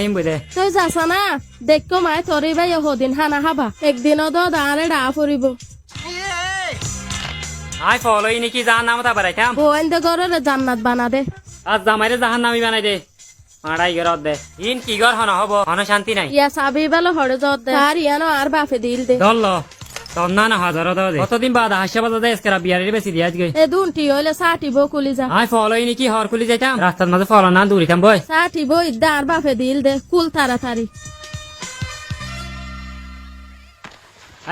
হাইম বুঝে তুই যাস না দেখো মায় তোর ভাই হদিন হানা হাবা একদিনও তো দাঁড়ে ডা ফুরিব আই ফলই নাকি জাহান নামতা বাড়াইতাম বোয়েন্দে ঘরের জান্নাত বানা দে আজ জামাইরে জাহান নামি বানাই দে মারাই গরত দে ইন কি গর হন হব হন শান্তি নাই ইয়া সাবি বেলো হরে যত দে আর ইয়ানো আর বাফে দিল দে ধরল তোর না না হাজার দে কতদিন বাদ হাসা বাজা দে এসকেরা বিয়ারের বেশি দিয়া আজকে এ দুনটি হইলে সাটিব কুলি যা আই ফলই নাকি হর খুলি যাইতাম রাস্তার মাঝে ফল না দূরিতাম বই সাটিব ইদ্দা আর বাফে দিল দে কুল তাড়াতাড়ি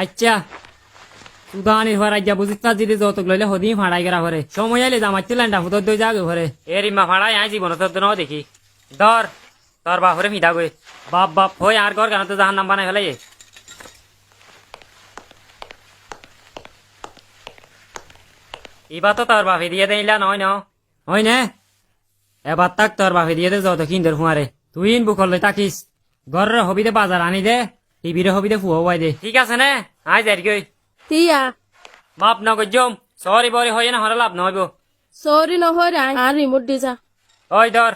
আচ্ছা সুদানি হওয়ার আজ্ঞা বুঝিতা যদি যৌতুক লইলে হদি ফাড়াই গেরা ঘরে সময় আইলে জামাই তিলান্ডা ফুতর দই যাগে ঘরে এরিমা ফাড়াই আই জীবন তোর ন দেখি ধর তোর বাপরে ফিদা গই বাপ বাপ হই আর ঘর কেন তো জাহান নাম বানাই ফেলাই এবার তো তোর বাপে দিয়ে দেইলা নয় ন হয় না এবার তাক তোর বাপে দিয়ে দে যত কিন্দর ফুয়ারে তুই ইন বুকল লই তাকিস ঘরের হবিতে বাজার আনি দে টিভির হবিতে ফুয়াই দে ঠিক আছে না আই যাই গই তিয়া মাপ নগর জম সরি বরি হয়ে না হরে লাভ নহইব সরি নহরে আর রিমোট দি যা ওই ধর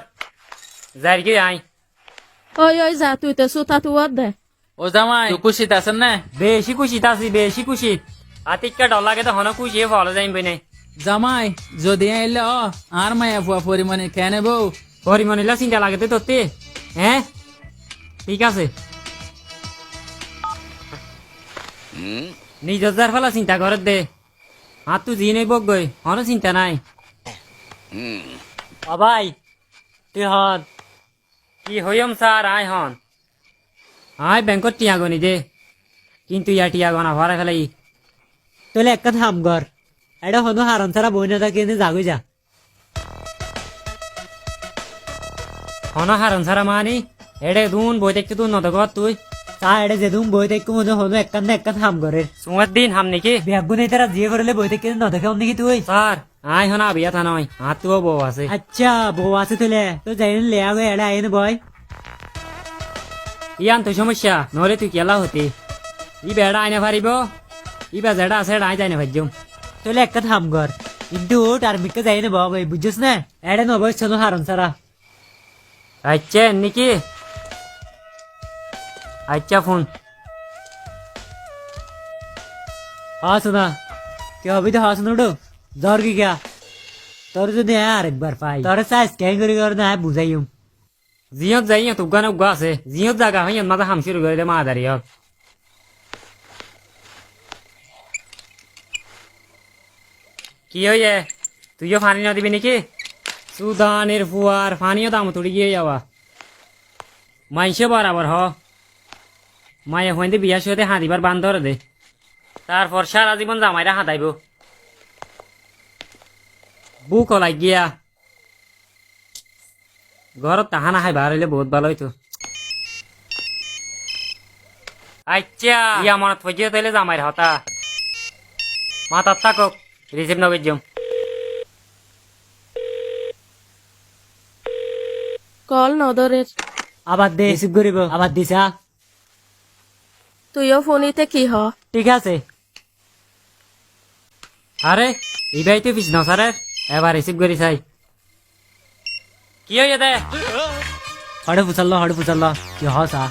যাই গই আই ওই ওই যা তুই তো সুতা তুয়ার দে ও জামাই তুই খুশিত আছেন না? বেশি খুশি তাসি বেশি খুশি আতিকা ডর লাগে তো হন খুশি ফল যাইম বই জামাই যদি আইলে আর মায়া ফুয়া পরিমাণে খেয়ে নেবো পরিমনিলা চিন্তা লাগে তো তোরতে হ্যাঁ ঠিক আছে নিজ যার ফেলা চিন্তা কর দে হাত তুই জি নেই বক গই হন চিন্তা নাই ভাই তুই হন কি হইম স্যার আই হন আই ব্যাংকত টিয়া গনি দে কিন্তু ইয়া টিয়া গনা ভরা ফেলাই তোলে একটা থাম ঘর এটা হনো হারন ছাড়া বই না থাকে যাগুই যা হন হারন সারা মানি এডে দুন বই দেখতে তুই নত গর তুই তা এটা যেদুম বই থেকে মনে হনো একটা একটা থাম ঘরের সুমার দিন হাম নাকি ব্যাগুন এই তারা জিয়ে করলে বই থেকে ন দেখে নাকি তুই স্যার আই হন আবিয়া থা নয় হাত তুও বউ আছে আচ্ছা বউ আছে তোলে তো যাই লেয়া গো এটা আইন বয় ইয়ান তো সমস্যা নহলে তুই কেলা হতি ই বেড়া আইনা পারিব ই বা যেটা আছে আই যাই না ভাজ্যম তোলে একটা থাম ঘর কিন্তু টার্মিককে যাই না বাবা বুঝছিস না এটা নবয়স ছিল হারন ছাড়া আচ্ছা নাকি আচ্ছা ফোন হাস না কে হবি তো হাস নুডো জ্বর কি গা তোর যদি আরেকবার পাই তোর সাইজ স্ক্যান করে করে না বুঝাইম জিয়ত যাই তুগা না উগা আছে জিয়ত জাগা হয় মাথা হামশির গইলে মা দাঁড়ি হক কি হইয়ে তুইও ফানি না দিবি নাকি সুদানের ফুয়ার ফানিও দাম তুড়ি গিয়ে যাওয়া মাইসে বরাবর হ মায়ে হইতে বিয়া শুয়েতে হাঁদিবার বান ধরে দে তারপর সারা জীবন জামাইরা হাঁদাইব বুক লাই গিয়া ঘরত তাহানা খাই বার হইলে বহুত ভালো হইতো আচ্ছা ইয়া মনত ফজিয়ে তাইলে জামাইর হতা মাতার তাকক রিসিভ নগর জম কল নদরের আবার দে রিসিভ করিব আবার দিছা তুইও ফোনিতে কি হ ঠিক আছে আরে ইবাই তো পিছ নসারে এবার রিসিভ করি চাই কি হইয়া দে হড়ে ফুচাল্ল কি হসা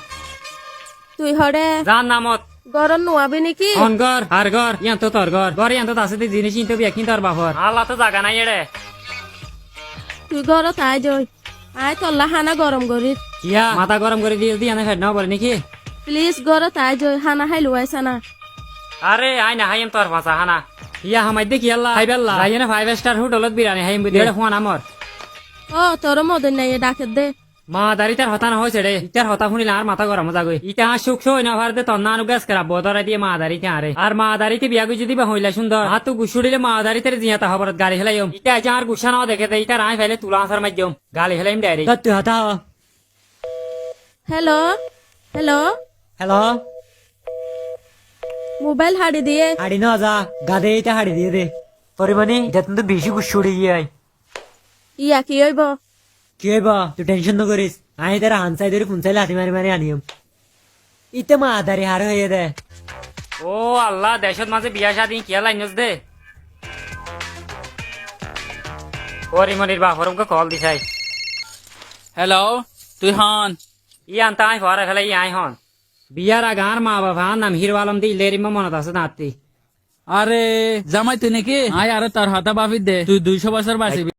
তুই হরে জান নামত গরম নোয়াবি নাকি অন ঘর আর ঘর ইয়ান তো তোর ঘর ইয়ান তো আছে জিনিস কিন্তু বিয়া কিন্তু তোর বাপর আল্লাহ তো জাগা নাই এড়ে তুই ঘরত আই জই আই তল্লা হানা গরম করির কিয়া মাথা গরম করে দিয়ে দিয়ে ফেট নাও বলে নাকি প্লিজ ঘরত আই জই হানা হাই লুয়াইছা না আরে আই না হাইম তোর ভাষা হানা ইয়া হামাই দেখি আল্লাহ হাই বেল্লা যাই না 5 স্টার হোটেলত বিরিয়ানি হাইম বুঝি এটা ফোন আমার ও তোর মদন নাই ডাকে দে মা দারি তার হতা না হয়েছে রে ইটার হতা শুনিলে আর মাথা গরম যাগই ইটা সুখ সই না ভারতে তন্না আনু গাছ করা বদরা দিয়ে মা দারিতে আরে আর মা দারিতে বিয়া গুজি দিবা হইলা সুন্দর হাত গুসুড়িলে মা দারিতে জিয়াতা হবরত গালি হেলাইম ইটা আজ আর গুসা না দেখে দে ইটা রাই ফেলে তুলা আসার মাধ্যম গালি হেলাইম ডাইরেক্ট তুই হতা হ্যালো হ্যালো হ্যালো মোবাইল হাড়ি দিয়ে হাড়ি না যা গাদে এটা হাড়ি দিয়ে দে পরিমাণে এটা তো বেশি গুসুড়ে গিয়ে ইয়া কি হইব কি হইবা তুই টেনশন না করিস আমি তারা হানসাই ধরে ফুনসাইলে হাতি মারি মারি আনিম ইতে মা আদারি হার হয়ে দে ও আল্লাহ দেশত মাঝে বিয়া শাদি কিয়া লাইনস দে পরিমনির বাপরমকে কল দিছাই হ্যালো তুই হন ইয়ান তাই ফরা ফেলে আই হন বিয়ার আগার মা বাবা নাম হিরো আলম দি লেরি মনত আছে নাতি আরে জামাই তুই নাকি আয় আরে তার হাতা বাফি দে তুই 200 বছর বাঁচিবি